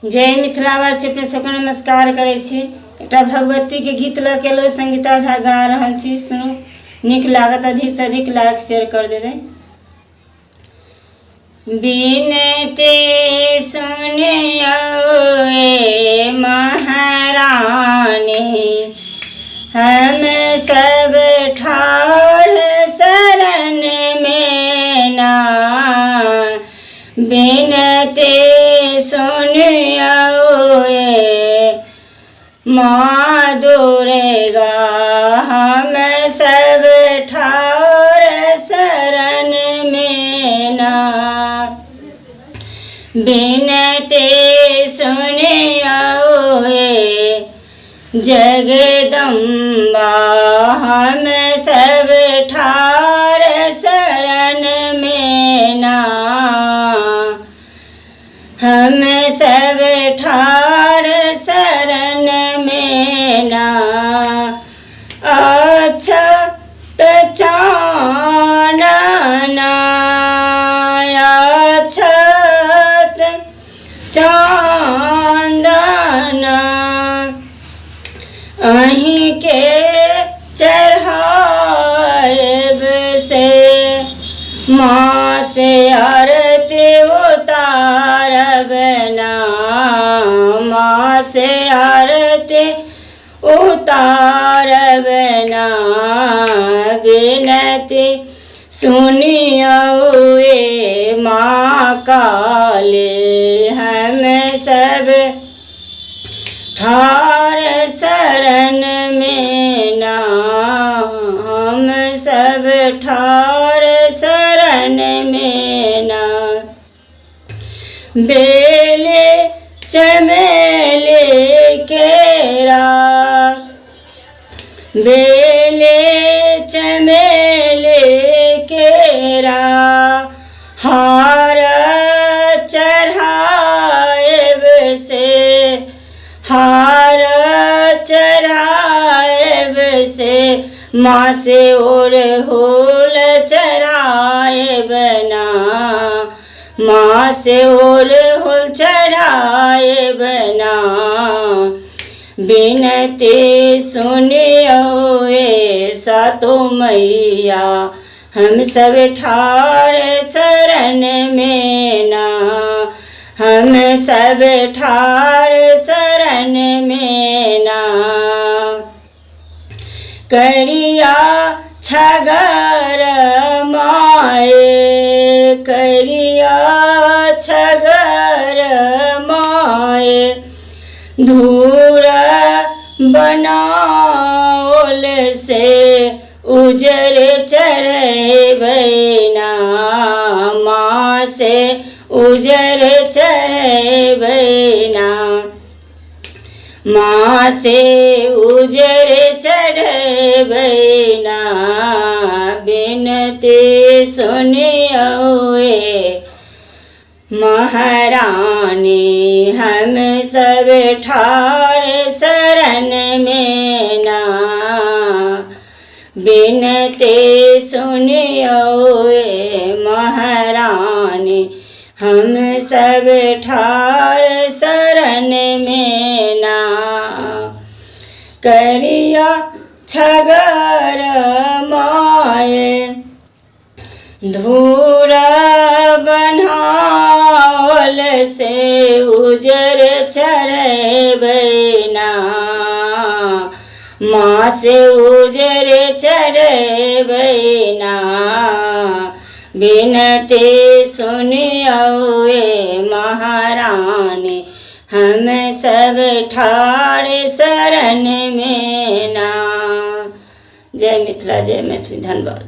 जय मिथिलावासी अपने सबके नमस्कार करे छी। एक भगवती के गीत ल के लो संगीता झा गा रहल छी, सुनो। निक लागत अधिक से अधिक लाइक शेयर कर देवे। बिनती सुनियो ए महारानी, हम सब ठाढ़ शरण में ना। बिनती सुनियो ए माँ दुर्गा, हम सब ठाढ़ शरण में ना। बिनती सुनियो ए जगदम्बा, हम सब ठाढ़ शरण में ना। हम सब ठाढ़ शरण में ना। अक्षत चानन, अक्षत चांदन, अहीं के चढ़ाएब से माँ से आरती उतारब ना। माँ से आरती उतारब ना। बिनती सुनियो ए माँ काली, हम सब ठाढ़ शरण में ना। हम सब ठाढ़ शरण में ना। बेले चमेले केरा, बेले चमेले केरा, हार चढ़ाएब से, हार चढ़ाएब से माँ से ओढ़हुल चढ़ाएब ना। माँ से ओढ़हुल चढ़ाएब ना। बिनती सुनियो ए सातो मैया, हम सब ठाढ़ शरण में ना। हम सब ठाढ़ शरण में ना। करिया छगर माए, करिया छगर माए, धूर बनाओल से उजर चढ़बै ना। माँ से उजर चढ़बै ना। माँ से उजर चढ़बै ना। बिनती सुनियो ए महारानी, हम सब ठाढ़ शरण में ना। बिनती सुनियो ए महारानी, हम सब ठाढ़ शरण में ना। करिया छगर माए, धूर बनाओल से उजर चढ़बै ना। माँ से उजर चढ़बै ना। बिनती सुनियो ए महारानी, हम सब ठाढ़ शरण में ना। जय मिथिला, जय मैथिली। धन्यवाद।